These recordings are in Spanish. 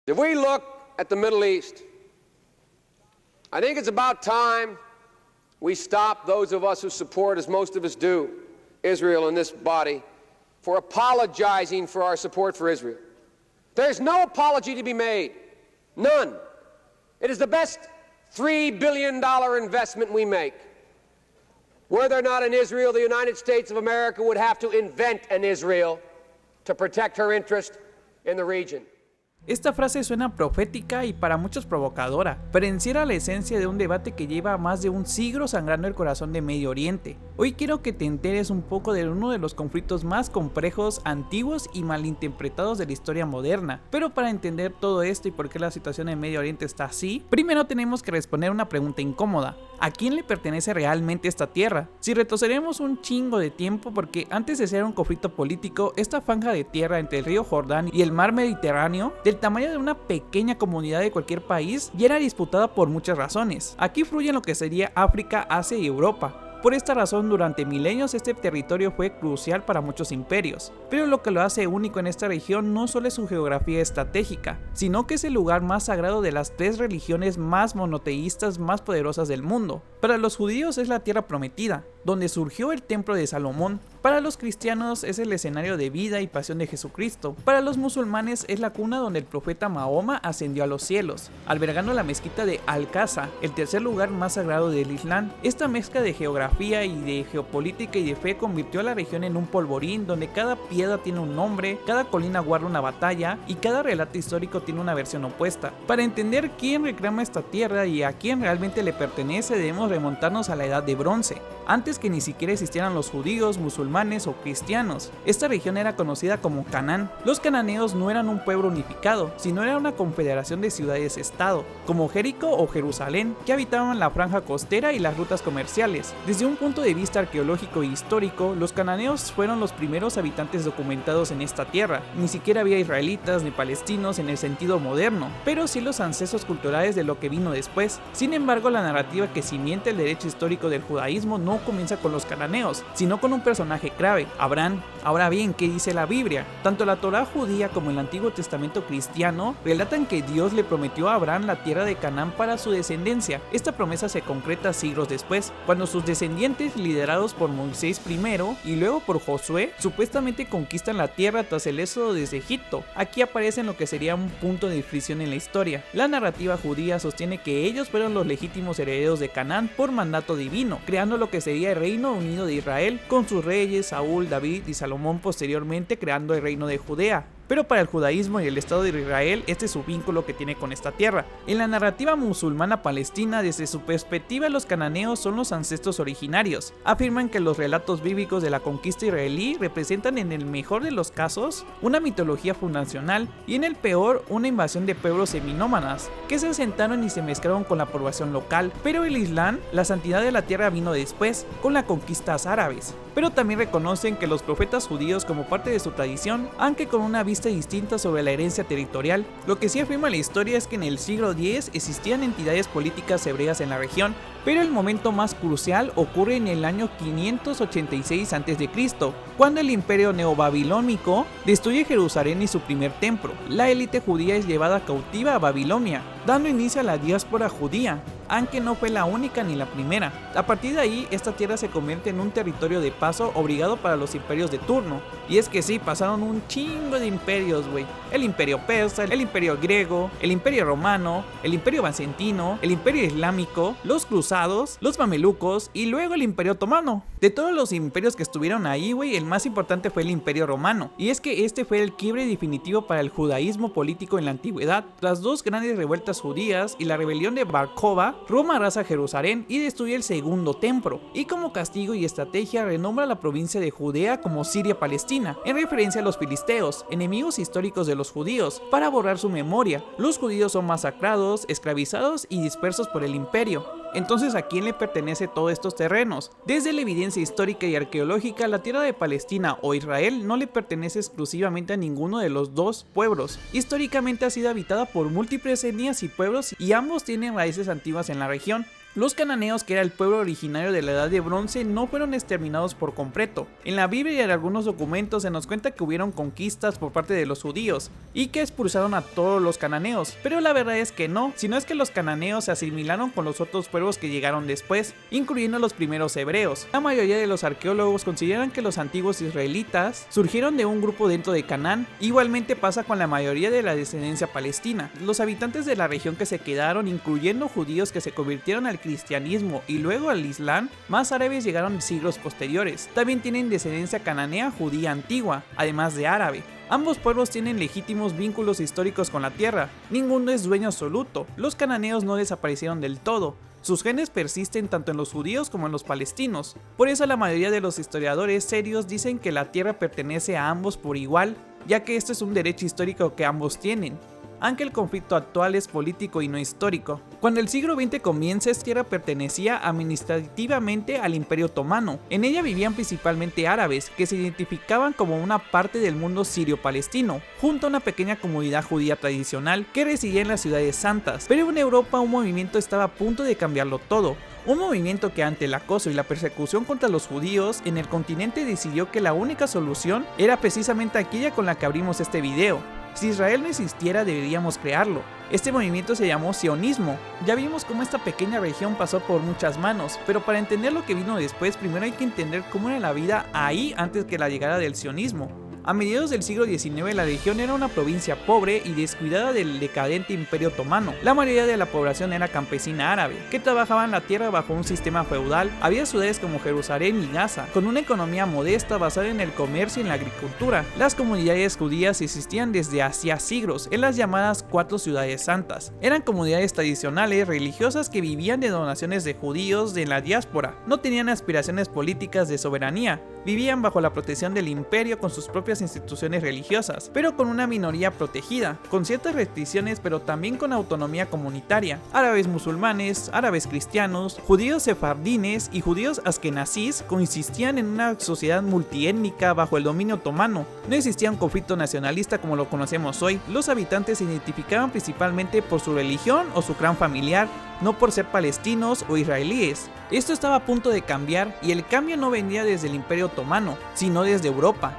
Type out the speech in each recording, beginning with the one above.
If we look at the Middle East, I think it's about time we stop, those of us who support, as most of us do, Israel in this body, for apologizing for our support for Israel. There's no apology to be made. None. It is the best $3 billion investment we make. Were there not an Israel, the United States of America would have to invent an Israel to protect her interest in the region. Esta frase suena profética y para muchos provocadora, pero encierra la esencia de un debate que lleva más de un siglo sangrando el corazón de Medio Oriente. Hoy quiero que te enteres un poco de uno de los conflictos más complejos, antiguos y malinterpretados de la historia moderna. Pero para entender todo esto y por qué la situación en Medio Oriente está así, primero tenemos que responder una pregunta incómoda. ¿A quién le pertenece realmente esta tierra? Si retrocederemos un chingo de tiempo, porque antes de ser un conflicto político, esta franja de tierra entre el río Jordán y el mar Mediterráneo, del tamaño de una pequeña comunidad de cualquier país, ya era disputada por muchas razones. Aquí fluyen lo que sería África, Asia y Europa. Por esta razón, durante milenios este territorio fue crucial para muchos imperios, pero lo que lo hace único en esta región no solo es su geografía estratégica, sino que es el lugar más sagrado de las tres religiones más monoteístas más poderosas del mundo. Para los judíos es la tierra prometida, donde surgió el templo de Salomón. Para los cristianos es el escenario de vida y pasión de Jesucristo. Para los musulmanes es la cuna donde el profeta Mahoma ascendió a los cielos, albergando la mezquita de Al-Aqsa, el tercer lugar más sagrado del Islam. Esta mezcla de geografía y de geopolítica y de fe convirtió a la región en un polvorín donde cada piedra tiene un nombre, cada colina guarda una batalla y cada relato histórico tiene una versión opuesta. Para entender quién reclama esta tierra y a quién realmente le pertenece, debemos remontarnos a la Edad de Bronce, antes que ni siquiera existieran los judíos, musulmanes o cristianos. Esta región era conocida como Canaán. Los cananeos no eran un pueblo unificado, sino era una confederación de ciudades-estado, como Jericó o Jerusalén, que habitaban la franja costera y las rutas comerciales. Desde un punto de vista arqueológico e histórico, los cananeos fueron los primeros habitantes documentados en esta tierra. Ni siquiera había israelitas ni palestinos en el sentido moderno, pero sí los ancestros culturales de lo que vino después. Sin embargo, la narrativa que cimienta el derecho histórico del judaísmo no comienza con los cananeos, sino con un personaje clave, Abraham. Ahora bien, ¿qué dice la Biblia? Tanto la Torá judía como el Antiguo Testamento cristiano relatan que Dios le prometió a Abraham la tierra de Canaán para su descendencia. Esta promesa se concreta siglos después, cuando sus descendientes, liderados por Moisés primero y luego por Josué, supuestamente conquistan la tierra tras el éxodo desde Egipto. Aquí aparece lo que sería un punto de inflexión en la historia. La narrativa judía sostiene que ellos fueron los legítimos herederos de Canaán por mandato divino, creando lo que sería el Reino Unido de Israel, con sus reyes Saúl, David y Salomón, posteriormente creando el reino de Judea. Pero para el judaísmo y el Estado de Israel, este es su vínculo que tiene con esta tierra. En la narrativa musulmana palestina, desde su perspectiva, los cananeos son los ancestros originarios. Afirman que los relatos bíblicos de la conquista israelí representan en el mejor de los casos una mitología fundacional y en el peor una invasión de pueblos seminómadas que se asentaron y se mezclaron con la población local. Pero el Islam, la santidad de la tierra vino después, con las conquistas árabes. Pero también reconocen que los profetas judíos, como parte de su tradición, aunque con una vista distinta sobre la herencia territorial. Lo que sí afirma la historia es que en el siglo X existían entidades políticas hebreas en la región, pero el momento más crucial ocurre en el año 586 a.C., cuando el imperio neobabilónico destruye Jerusalén y su primer templo. La élite judía es llevada cautiva a Babilonia, dando inicio a la diáspora judía, aunque no fue la única ni la primera. A partir de ahí, esta tierra se convierte en un territorio de paso obligado para los imperios de turno. Y es que sí, pasaron un chingo de imperios, güey. El imperio persa, el imperio griego, el imperio romano, el imperio bizantino, el imperio islámico, los cruzados, los mamelucos y luego el imperio otomano. De todos los imperios que estuvieron ahí, güey, el más importante fue el imperio romano. Y es que este fue el quiebre definitivo para el judaísmo político en la antigüedad. Tras dos grandes revueltas judías y la rebelión de Bar Kokhba, Roma arrasa Jerusalén y destruye el segundo templo, y como castigo y estrategia renombra la provincia de Judea como Siria-Palestina, en referencia a los filisteos, enemigos históricos de los judíos, para borrar su memoria. Los judíos son masacrados, esclavizados y dispersos por el imperio. Entonces, ¿a quién le pertenece todos estos terrenos? Desde la evidencia histórica y arqueológica, la tierra de Palestina o Israel no le pertenece exclusivamente a ninguno de los dos pueblos. Históricamente ha sido habitada por múltiples etnias y pueblos y ambos tienen raíces antiguas en la región. Los cananeos, que era el pueblo originario de la Edad de Bronce, no fueron exterminados por completo. En la Biblia y en algunos documentos se nos cuenta que hubieron conquistas por parte de los judíos y que expulsaron a todos los cananeos, pero la verdad es que no, sino es que los cananeos se asimilaron con los otros pueblos que llegaron después, incluyendo los primeros hebreos. La mayoría de los arqueólogos consideran que los antiguos israelitas surgieron de un grupo dentro de Canaán. Igualmente pasa con la mayoría de la descendencia palestina. Los habitantes de la región que se quedaron, incluyendo judíos que se convirtieron al cristianismo y luego al islam, más árabes llegaron en siglos posteriores. También tienen descendencia cananea judía antigua, además de árabe. Ambos pueblos tienen legítimos vínculos históricos con la tierra, ninguno es dueño absoluto, los cananeos no desaparecieron del todo. Sus genes persisten tanto en los judíos como en los palestinos. Por eso la mayoría de los historiadores serios dicen que la tierra pertenece a ambos por igual, ya que esto es un derecho histórico que ambos tienen, aunque el conflicto actual es político y no histórico. Cuando el siglo XX comienza, esta tierra pertenecía administrativamente al Imperio Otomano. En ella vivían principalmente árabes, que se identificaban como una parte del mundo sirio-palestino, junto a una pequeña comunidad judía tradicional que residía en las ciudades santas. Pero en Europa un movimiento estaba a punto de cambiarlo todo. Un movimiento que ante el acoso y la persecución contra los judíos en el continente decidió que la única solución era precisamente aquella con la que abrimos este video. Si Israel no existiera, deberíamos crearlo. Este movimiento se llamó sionismo. Ya vimos cómo esta pequeña región pasó por muchas manos, pero para entender lo que vino después, primero hay que entender cómo era la vida ahí antes que la llegada del sionismo. A mediados del siglo XIX la región era una provincia pobre y descuidada del decadente Imperio Otomano. La mayoría de la población era campesina árabe, que trabajaban la tierra bajo un sistema feudal. Había ciudades como Jerusalén y Gaza, con una economía modesta basada en el comercio y en la agricultura. Las comunidades judías existían desde hacía siglos en las llamadas 4 ciudades santas. Eran comunidades tradicionales religiosas que vivían de donaciones de judíos de la diáspora. No tenían aspiraciones políticas de soberanía. Vivían bajo la protección del imperio con sus propias instituciones religiosas, pero con una minoría protegida, con ciertas restricciones pero también con autonomía comunitaria. Árabes musulmanes, árabes cristianos, judíos sefardines y judíos askenazíes coexistían en una sociedad multiétnica bajo el dominio otomano. No existía un conflicto nacionalista como lo conocemos hoy. Los habitantes se identificaban principalmente por su religión o su clan familiar, no por ser palestinos o israelíes. Esto estaba a punto de cambiar y el cambio no venía desde el Imperio Otomano, sino desde Europa.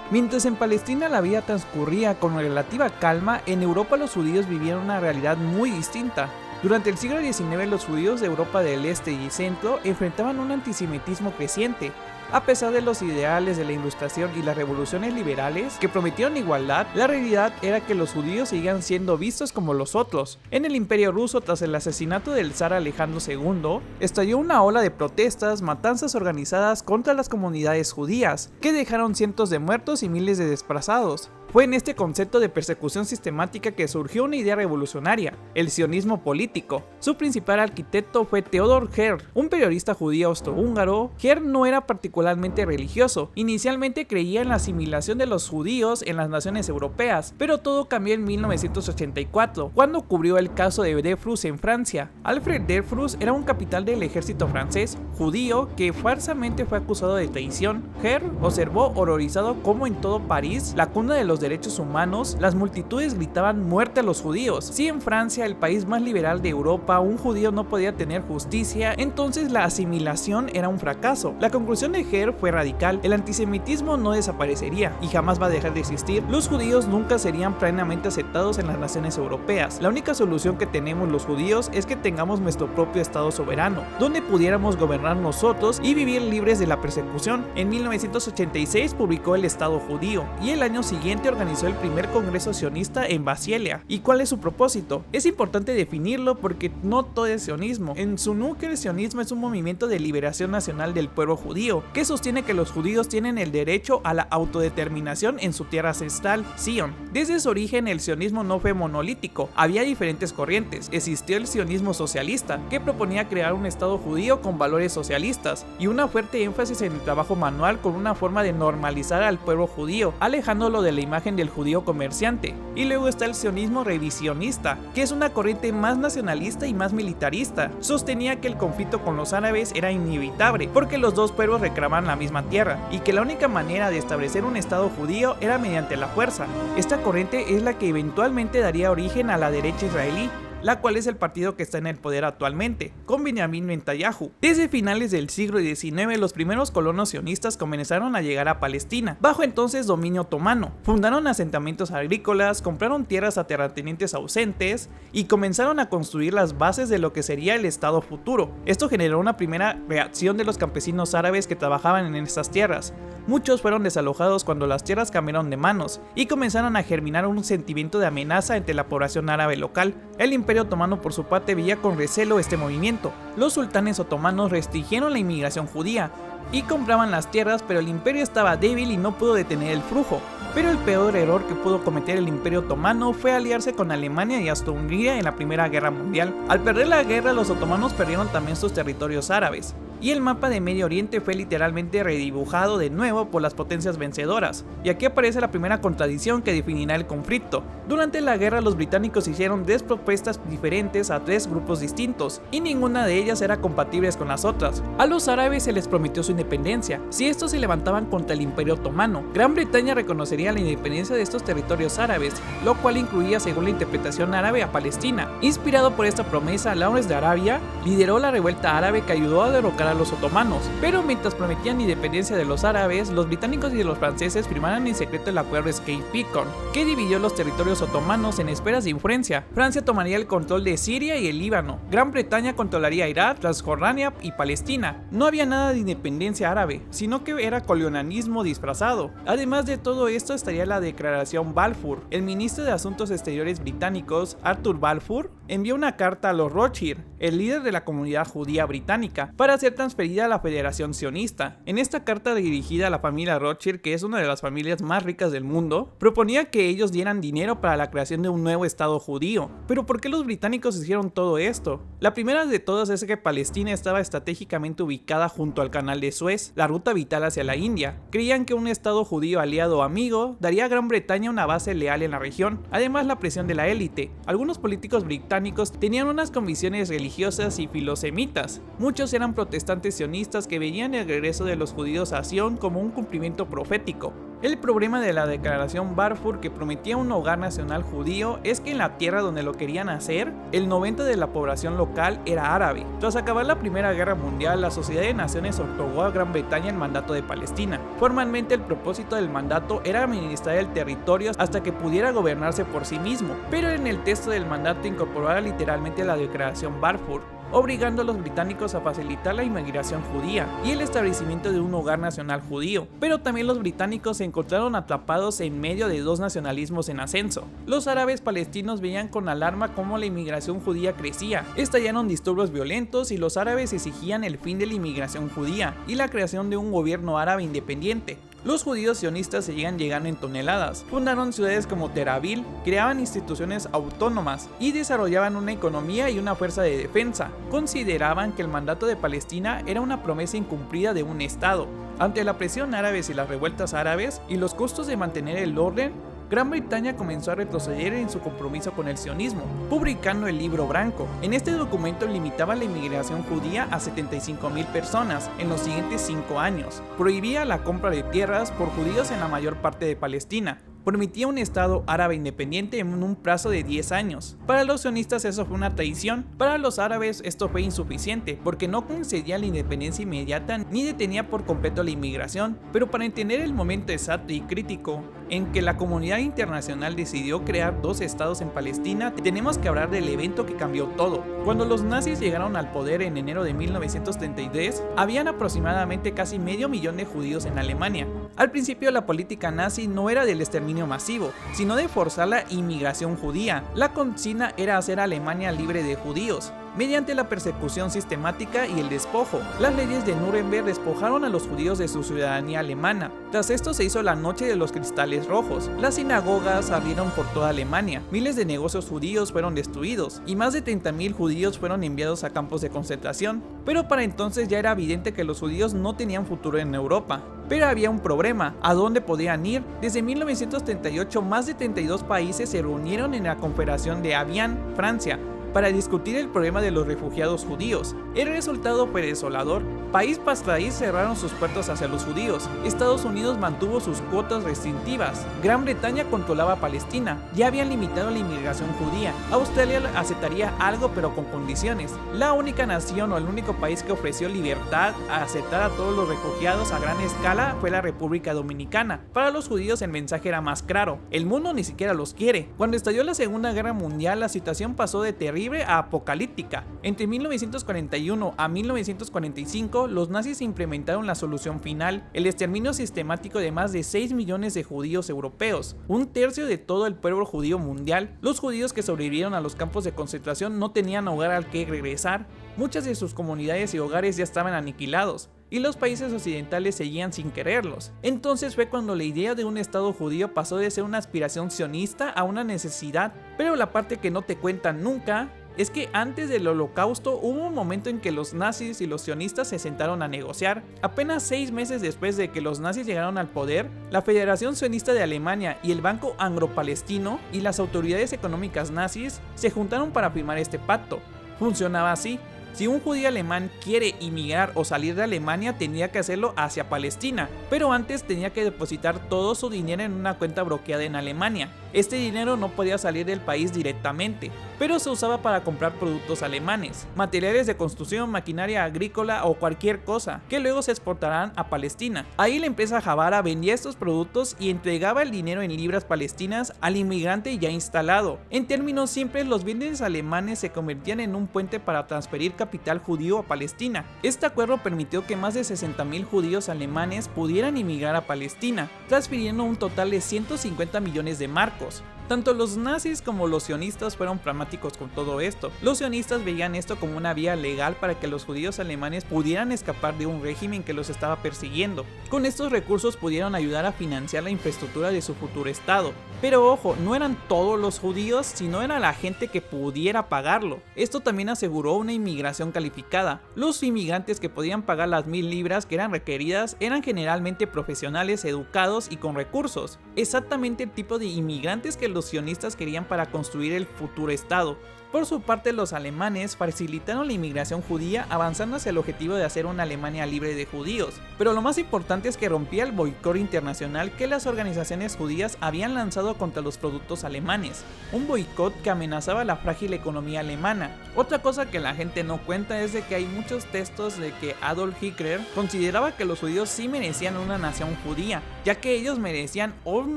Mientras en Palestina la vida transcurría con relativa calma, en Europa los judíos vivían una realidad muy distinta. Durante el siglo XIX los judíos de Europa del Este y Centro enfrentaban un antisemitismo creciente. A pesar de los ideales de la Ilustración y las revoluciones liberales que prometieron igualdad, la realidad era que los judíos seguían siendo vistos como los otros. En el Imperio Ruso, tras el asesinato del zar Alejandro II, estalló una ola de protestas, matanzas organizadas contra las comunidades judías, que dejaron cientos de muertos y miles de desplazados. Fue en este concepto de persecución sistemática que surgió una idea revolucionaria, el sionismo político. Su principal arquitecto fue Theodor Herzl, un periodista judío austrohúngaro. Herzl no era particularmente religioso, inicialmente creía en la asimilación de los judíos en las naciones europeas, pero todo cambió en 1984, cuando cubrió el caso de Dreyfus en Francia. Alfred Dreyfus era un capitán del ejército francés, judío, que falsamente fue acusado de traición. Herzl observó horrorizado cómo en todo París, la cuna de los derechos humanos, las multitudes gritaban muerte a los judíos. Si en Francia, el país más liberal de Europa, un judío no podía tener justicia, entonces la asimilación era un fracaso. La conclusión de Herzl fue radical: el antisemitismo no desaparecería y jamás va a dejar de existir. Los judíos nunca serían plenamente aceptados en las naciones europeas. La única solución que tenemos los judíos es que tengamos nuestro propio estado soberano, donde pudiéramos gobernar nosotros y vivir libres de la persecución. En 1986 publicó El Estado Judío y el año siguiente organizó el primer congreso sionista en Basilea. ¿Y cuál es su propósito? Es importante definirlo porque no todo es sionismo. En su núcleo, el sionismo es un movimiento de liberación nacional del pueblo judío, que sostiene que los judíos tienen el derecho a la autodeterminación en su tierra ancestral, Sion. Desde su origen, el sionismo no fue monolítico, había diferentes corrientes. Existió el sionismo socialista, que proponía crear un estado judío con valores socialistas, y una fuerte énfasis en el trabajo manual con una forma de normalizar al pueblo judío, alejándolo de la imagen del judío comerciante. Y luego está el sionismo revisionista, que es una corriente más nacionalista y más militarista. Sostenía que el conflicto con los árabes era inevitable, porque los dos pueblos reclamaban la misma tierra, y que la única manera de establecer un estado judío era mediante la fuerza. Esta corriente es la que eventualmente daría origen a la derecha israelí. la cual es el partido que está en el poder actualmente, con Benjamin Netanyahu. Desde finales del siglo XIX, los primeros colonos sionistas comenzaron a llegar a Palestina, bajo entonces dominio otomano. Fundaron asentamientos agrícolas, compraron tierras a terratenientes ausentes y comenzaron a construir las bases de lo que sería el estado futuro. Esto generó una primera reacción de los campesinos árabes que trabajaban en estas tierras. Muchos fueron desalojados cuando las tierras cambiaron de manos y comenzaron a germinar un sentimiento de amenaza entre la población árabe local. El Imperio Otomano por su parte veía con recelo este movimiento. Los sultanes otomanos restringieron la inmigración judía y compraban las tierras, pero el imperio estaba débil y no pudo detener el flujo. Pero el peor error que pudo cometer el Imperio Otomano fue aliarse con Alemania y Austria-Hungría en la Primera Guerra Mundial. Al perder la guerra, los otomanos perdieron también sus territorios árabes, y el mapa de Medio Oriente fue literalmente redibujado de nuevo por las potencias vencedoras. Y aquí aparece la primera contradicción que definirá el conflicto. Durante la guerra, los británicos hicieron 10 propuestas diferentes a 3 grupos distintos, y ninguna de ellas era compatible con las otras. A los árabes se les prometió su independencia si estos se levantaban contra el Imperio Otomano. Gran Bretaña reconocería la independencia de estos territorios árabes, lo cual incluía, según la interpretación árabe, a Palestina. Inspirado por esta promesa, Lawrence de Arabia lideró la revuelta árabe que ayudó a derrocar a los otomanos. Pero mientras prometían independencia de los árabes, los británicos y los franceses firmaron en secreto el acuerdo Sykes-Picot, que dividió los territorios otomanos en esferas de influencia. Francia tomaría el control de Siria y el Líbano. Gran Bretaña controlaría Irak, Transjordania y Palestina. No había nada de independencia árabe, sino que era colonialismo disfrazado. Además de todo esto estaría la Declaración Balfour. El ministro de Asuntos Exteriores británicos, Arthur Balfour, envió una carta a los Rothschild, el líder de la comunidad judía británica, para ser transferida a la Federación Sionista. En esta carta dirigida a la familia Rothschild, que es una de las familias más ricas del mundo, proponía que ellos dieran dinero para la creación de un nuevo estado judío. Pero ¿por qué los británicos hicieron todo esto? La primera de todas es que Palestina estaba estratégicamente ubicada junto al canal de Suez, la ruta vital hacia la India. Creían que un estado judío aliado o amigo daría a Gran Bretaña una base leal en la región. Además, la presión de la élite. Algunos políticos británicos tenían unas convicciones religiosas y filosemitas. Muchos eran protestantes sionistas que veían el regreso de los judíos a Sion como un cumplimiento profético. El problema de la Declaración Balfour, que prometía un hogar nacional judío, es que en la tierra donde lo querían hacer, el 90% de la población local era árabe. Tras acabar la Primera Guerra Mundial, la Sociedad de Naciones otorgó a Gran Bretaña el mandato de Palestina. Formalmente, el propósito del mandato era administrar el territorio hasta que pudiera gobernarse por sí mismo, pero en el texto del mandato incorporaba literalmente la Declaración Balfour, obligando a los británicos a facilitar la inmigración judía y el establecimiento de un hogar nacional judío. Pero también los británicos se encontraron atrapados en medio de 2 nacionalismos en ascenso. Los árabes palestinos veían con alarma cómo la inmigración judía crecía. Estallaron disturbios violentos y los árabes exigían el fin de la inmigración judía y la creación de un gobierno árabe independiente. Los judíos sionistas seguían llegando en toneladas, fundaron ciudades como Tel Aviv, creaban instituciones autónomas y desarrollaban una economía y una fuerza de defensa. Consideraban que el mandato de Palestina era una promesa incumplida de un Estado. Ante la presión árabe y las revueltas árabes y los costos de mantener el orden, Gran Bretaña comenzó a retroceder en su compromiso con el sionismo, publicando el Libro Blanco. En este documento limitaba la inmigración judía a 75,000 personas en los siguientes 5 años, prohibía la compra de tierras por judíos en la mayor parte de Palestina, permitía un estado árabe independiente en un plazo de 10 años. Para los sionistas eso fue una traición. Para los árabes esto fue insuficiente, porque no concedía la independencia inmediata ni detenía por completo la inmigración. Pero para entender el momento exacto y crítico en que la comunidad internacional decidió crear 2 estados en Palestina, tenemos que hablar del evento que cambió todo. Cuando los nazis llegaron al poder en enero de 1933, habían aproximadamente casi medio millón de judíos en Alemania. Al principio la política nazi no era del exterminio masivo, sino de forzar la inmigración judía. La consigna era hacer a Alemania libre de judíos, mediante la persecución sistemática y el despojo. Las leyes de Nuremberg despojaron a los judíos de su ciudadanía alemana. Tras esto se hizo la Noche de los Cristales Rojos. Las sinagogas ardieron por toda Alemania, miles de negocios judíos fueron destruidos y más de 30,000 judíos fueron enviados a campos de concentración. Pero para entonces ya era evidente que los judíos no tenían futuro en Europa. Pero había un problema: ¿a dónde podían ir? Desde 1938 más de 32 países se reunieron en la Confederación de Amiens, Francia, para discutir el problema de los refugiados judíos. El resultado fue desolador. País tras país cerraron sus puertas hacia los judíos. Estados Unidos mantuvo sus cuotas restrictivas. Gran Bretaña controlaba Palestina. Ya habían limitado la inmigración judía. Australia aceptaría algo pero con condiciones. La única nación o el único país que ofreció libertad a aceptar a todos los refugiados a gran escala fue la República Dominicana. Para los judíos el mensaje era más claro: el mundo ni siquiera los quiere. Cuando estalló la Segunda Guerra Mundial, la situación pasó de terrible a apocalíptica. Entre 1941 a 1945, los nazis implementaron la solución final: el exterminio sistemático de más de 6 millones de judíos europeos, un tercio de todo el pueblo judío mundial. Los judíos que sobrevivieron a los campos de concentración no tenían hogar al que regresar. Muchas de sus comunidades y hogares ya estaban aniquilados, y los países occidentales seguían sin quererlos. Entonces fue cuando la idea de un estado judío pasó de ser una aspiración sionista a una necesidad. Pero la parte que no te cuentan nunca es que antes del Holocausto hubo un momento en que los nazis y los sionistas se sentaron a negociar. Apenas 6 meses después de que los nazis llegaron al poder, la Federación Sionista de Alemania y el Banco Anglo-Palestino y las autoridades económicas nazis se juntaron para firmar este pacto. Funcionaba así: si un judío alemán quiere inmigrar o salir de Alemania, tendría que hacerlo hacia Palestina, pero antes tenía que depositar todo su dinero en una cuenta bloqueada en Alemania. Este dinero no podía salir del país directamente, pero se usaba para comprar productos alemanes, materiales de construcción, maquinaria agrícola o cualquier cosa, que luego se exportarán a Palestina. Ahí la empresa Javara vendía estos productos y entregaba el dinero en libras palestinas al inmigrante ya instalado. En términos simples, los bienes alemanes se convertían en un puente para transferir capital judío a Palestina. Este acuerdo permitió que más de 60.000 judíos alemanes pudieran inmigrar a Palestina, transfiriendo un total de 150 millones de marcos. Tanto los nazis como los sionistas fueron pragmáticos con todo esto. Los sionistas veían esto como una vía legal para que los judíos alemanes pudieran escapar de un régimen que los estaba persiguiendo. Con estos recursos pudieron ayudar a financiar la infraestructura de su futuro estado. Pero ojo, no eran todos los judíos, sino era la gente que pudiera pagarlo. Esto también aseguró una inmigración calificada. Los inmigrantes que podían pagar las 1000 libras que eran requeridas eran generalmente profesionales, educados y con recursos. Exactamente el tipo de inmigrantes que los sionistas querían para construir el futuro estado. Por su parte, los alemanes facilitaron la inmigración judía, avanzando hacia el objetivo de hacer una Alemania libre de judíos. Pero lo más importante es que rompía el boicot internacional que las organizaciones judías habían lanzado contra los productos alemanes, un boicot que amenazaba la frágil economía alemana. Otra cosa que la gente no cuenta es de que hay muchos textos de que Adolf Hitler consideraba que los judíos sí merecían una nación judía, ya que ellos merecían un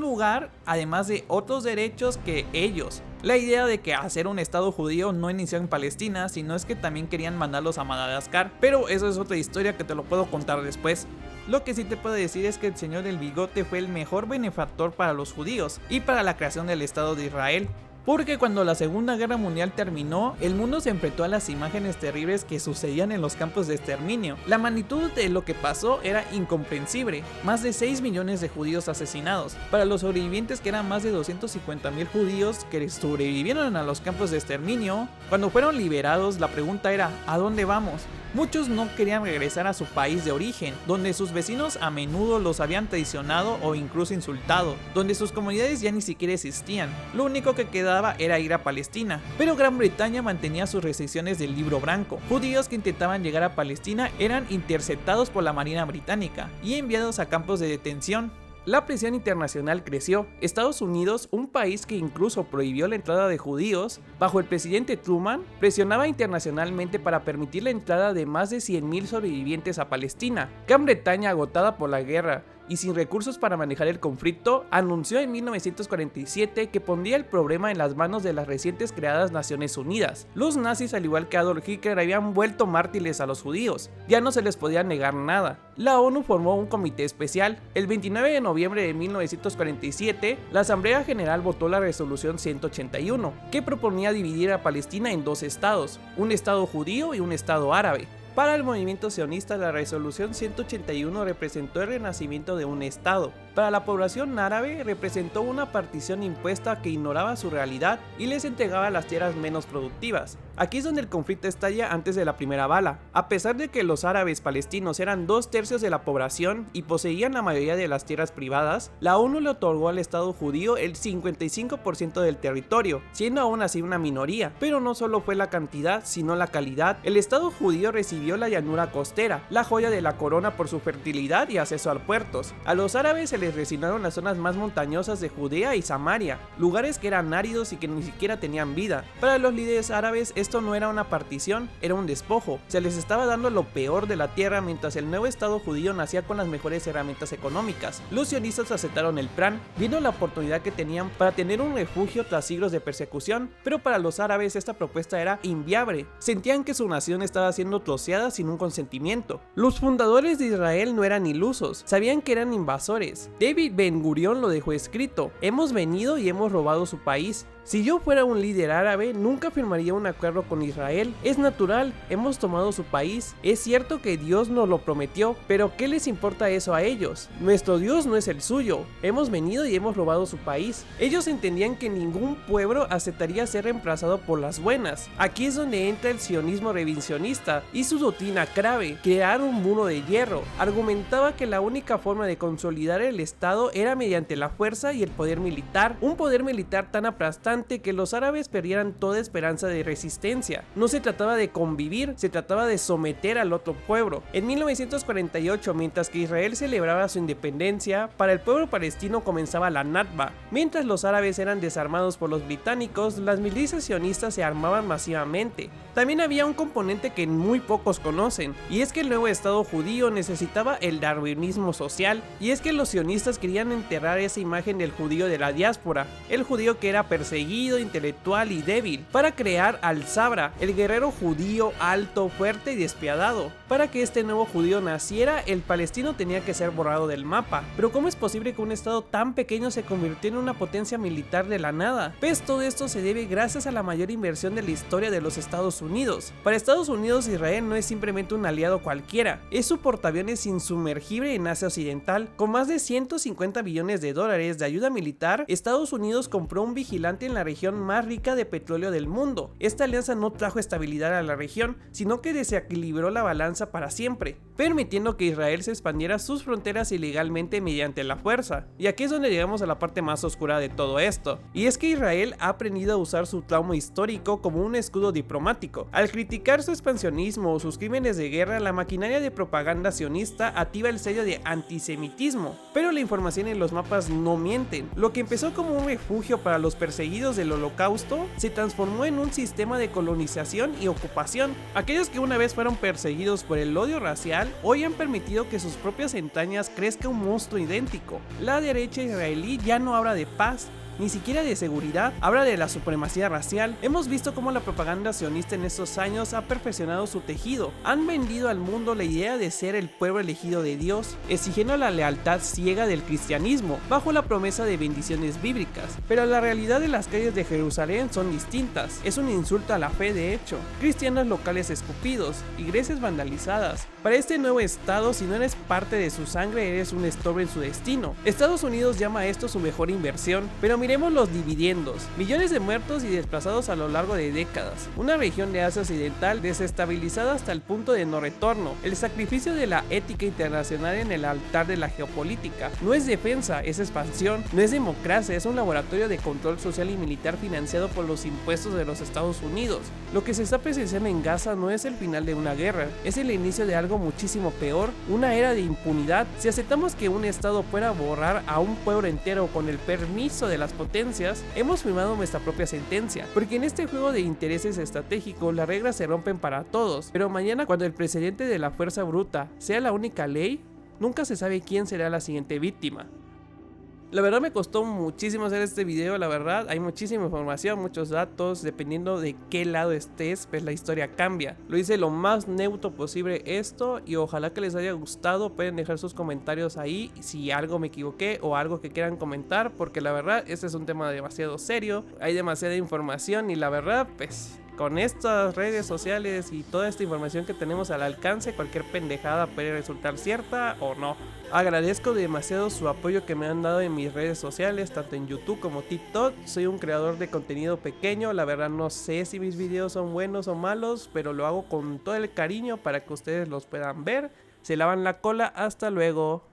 lugar además de otros derechos que ellos. La idea de que hacer un estado judío no inició en Palestina, sino es que también querían mandarlos a Madagascar, pero eso es otra historia que te lo puedo contar después. Lo que sí te puedo decir es que el señor del bigote fue el mejor benefactor para los judíos y para la creación del Estado de Israel. Porque cuando la Segunda Guerra Mundial terminó, el mundo se enfrentó a las imágenes terribles que sucedían en los campos de exterminio. La magnitud de lo que pasó era incomprensible: más de 6 millones de judíos asesinados. Para los sobrevivientes, que eran más de 250.000 judíos que sobrevivieron a los campos de exterminio, cuando fueron liberados, la pregunta era: ¿a dónde vamos? Muchos no querían regresar a su país de origen, donde sus vecinos a menudo los habían traicionado o incluso insultado, donde sus comunidades ya ni siquiera existían. Lo único que quedaba era ir a Palestina, pero Gran Bretaña mantenía sus restricciones del Libro Blanco. Judíos que intentaban llegar a Palestina eran interceptados por la Marina Británica y enviados a campos de detención. La presión internacional creció. Estados Unidos, un país que incluso prohibió la entrada de judíos, bajo el presidente Truman, presionaba internacionalmente para permitir la entrada de más de 100.000 sobrevivientes a Palestina. Gran Bretaña, agotada por la guerra y sin recursos para manejar el conflicto, anunció en 1947 que pondría el problema en las manos de las recientes creadas Naciones Unidas. Los nazis, al igual que Adolf Hitler, habían vuelto mártires a los judíos. Ya no se les podía negar nada. La ONU formó un comité especial. El 29 de noviembre de 1947, la Asamblea General votó la Resolución 181, que proponía dividir a Palestina en 2 estados, un estado judío y un estado árabe. Para el movimiento sionista, la Resolución 181 representó el renacimiento de un estado. Para la población árabe representó una partición impuesta que ignoraba su realidad y les entregaba las tierras menos productivas. Aquí es donde el conflicto estalla antes de la primera bala. A pesar de que los árabes palestinos eran 2/3 de la población y poseían la mayoría de las tierras privadas, la ONU le otorgó al Estado judío el 55% del territorio, siendo aún así una minoría. Pero no solo fue la cantidad, sino la calidad. El Estado judío recibió la llanura costera, la joya de la corona por su fertilidad y acceso a puertos. A los árabes se les resignaron las zonas más montañosas de Judea y Samaria, lugares que eran áridos y que ni siquiera tenían vida. Para los líderes árabes esto no era una partición, era un despojo. Se les estaba dando lo peor de la tierra mientras el nuevo Estado judío nacía con las mejores herramientas económicas. Los sionistas aceptaron el plan, viendo la oportunidad que tenían para tener un refugio tras siglos de persecución, pero para los árabes esta propuesta era inviable. Sentían que su nación estaba siendo troceada sin un consentimiento. Los fundadores de Israel no eran ilusos, sabían que eran invasores. David Ben Gurión lo dejó escrito: hemos venido y hemos robado su país. Si yo fuera un líder árabe, nunca firmaría un acuerdo con Israel. Es natural, hemos tomado su país. Es cierto que Dios nos lo prometió, pero ¿qué les importa eso a ellos? Nuestro Dios no es el suyo. Hemos venido y hemos robado su país. Ellos entendían que ningún pueblo aceptaría ser reemplazado por las buenas. Aquí es donde entra el sionismo revisionista y su doctrina clave: crear un muro de hierro. Argumentaba que la única forma de consolidar el Estado era mediante la fuerza y el poder militar, un poder militar tan aplastante que los árabes perdieran toda esperanza de resistencia. No se trataba de convivir, se trataba de someter al otro pueblo. En 1948, mientras que Israel celebraba su independencia, para el pueblo palestino comenzaba la Nakba. Mientras los árabes eran desarmados por los británicos, las milicias sionistas se armaban masivamente. También había un componente que muy pocos conocen, y es que el nuevo Estado judío necesitaba el darwinismo social, y es que los sionistas querían enterrar esa imagen del judío de la diáspora, el judío que era perseguido, intelectual y débil, para crear al Sabra, el guerrero judío alto, fuerte y despiadado. Para que este nuevo judío naciera, el palestino tenía que ser borrado del mapa. Pero ¿cómo es posible que un estado tan pequeño se convirtiera en una potencia militar de la nada? Pues todo esto se debe gracias a la mayor inversión de la historia de los Estados Unidos. Para Estados Unidos, Israel no es simplemente un aliado cualquiera, es su portaaviones insumergible en Asia Occidental. Con más de 150 billones de dólares de ayuda militar, Estados Unidos compró un vigilante en la región más rica de petróleo del mundo. Esta alianza no trajo estabilidad a la región, sino que desequilibró la balanza para siempre, permitiendo que Israel se expandiera sus fronteras ilegalmente mediante la fuerza. Y aquí es donde llegamos a la parte más oscura de todo esto, y es que Israel ha aprendido a usar su trauma histórico como un escudo diplomático. Al criticar su expansionismo o sus crímenes de guerra, la maquinaria de propaganda sionista activa el sello de antisemitismo. Pero la información en los mapas no mienten. Lo que empezó como un refugio para los perseguidos del Holocausto se transformó en un sistema de colonización y ocupación. Aquellos que una vez fueron perseguidos por el odio racial hoy han permitido que sus propias entrañas crezca un monstruo idéntico. La derecha israelí ya no habla de paz, ni siquiera de seguridad, habla de la supremacía racial. Hemos visto cómo la propaganda sionista en estos años ha perfeccionado su tejido. Han vendido al mundo la idea de ser el pueblo elegido de Dios, exigiendo la lealtad ciega del cristianismo, bajo la promesa de bendiciones bíblicas. Pero la realidad de las calles de Jerusalén son distintas. Es un insulto a la fe, de hecho. Cristianos locales escupidos, iglesias vandalizadas. Para este nuevo estado, si no eres parte de su sangre, eres un estorbo en su destino. Estados Unidos llama a esto su mejor inversión, pero miremos los dividendos: millones de muertos y desplazados a lo largo de décadas, una región de Asia Occidental desestabilizada hasta el punto de no retorno, el sacrificio de la ética internacional en el altar de la geopolítica. No es defensa, es expansión, no es democracia, es un laboratorio de control social y militar financiado por los impuestos de los Estados Unidos. Lo que se está presenciando en Gaza no es el final de una guerra, es el inicio de algo muchísimo peor, una era de impunidad. Si aceptamos que un estado pueda borrar a un pueblo entero con el permiso de las potencias, hemos firmado nuestra propia sentencia, porque en este juego de intereses estratégicos las reglas se rompen para todos, pero mañana, cuando el precedente de la fuerza bruta sea la única ley, nunca se sabe quién será la siguiente víctima. La verdad me costó muchísimo hacer este video, la verdad, hay muchísima información, muchos datos, dependiendo de qué lado estés, pues la historia cambia. Lo hice lo más neutro posible esto, y ojalá que les haya gustado. Pueden dejar sus comentarios ahí si algo me equivoqué o algo que quieran comentar, porque la verdad este es un tema demasiado serio, hay demasiada información y la verdad pues con estas redes sociales y toda esta información que tenemos al alcance, cualquier pendejada puede resultar cierta o no. Agradezco demasiado su apoyo que me han dado en mis redes sociales, tanto en YouTube como TikTok. Soy un creador de contenido pequeño, la verdad no sé si mis videos son buenos o malos, pero lo hago con todo el cariño para que ustedes los puedan ver. Se lavan la cola, hasta luego.